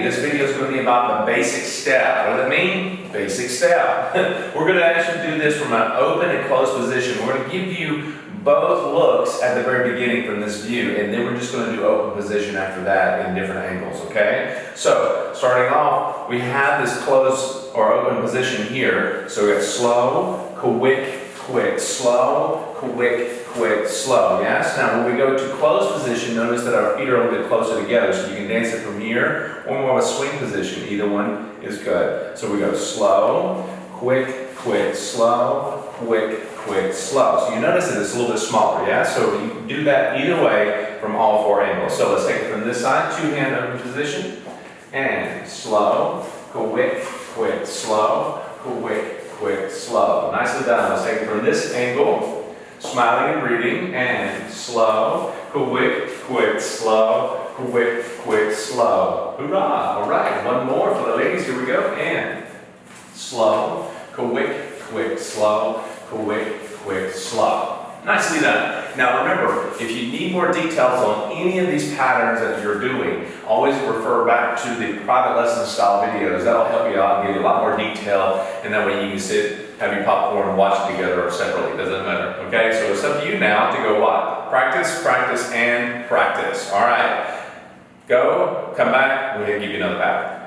this video is going to be about the basic step. What does that mean? Basic step. We're going to actually do this from an open and closed position. We're going to give you both looks at the very beginning from this view, and then we're just going to do open position after that in different angles, okay? So, starting off, we have this closed or open position here. So we got slow, quick, quick, slow, quick, quick, slow. Yes? Now when we go to closed position, notice that our feet are a little bit closer together, so you can dance it from here or more of a swing position. Either one is good. So we go slow, quick, quick, slow, quick, quick, slow. So you notice that it's a little bit smaller, yeah? So you can do that either way from all four angles. So let's take it from this side, two-hand open position, and slow, quick, quick, slow, quick, quick, slow. Nicely done. Let's take it from this angle, smiling and breathing, and slow, quick, quick, slow, quick, quick, slow. Hoorah! All right, one more for the ladies. Here we go. And slow, quick, quick, slow, quick, quick, slow. Nicely done. Now remember, if you need more details on any of these patterns that you're doing, always refer back to the private lesson style videos. That'll help you out and give you a lot more detail, and that way you can sit, have your popcorn, and watch it together or separately. It doesn't matter. Okay, so it's up to you now to go what? Practice, practice, and practice. All right. Go, come back, we're going to give you another pattern.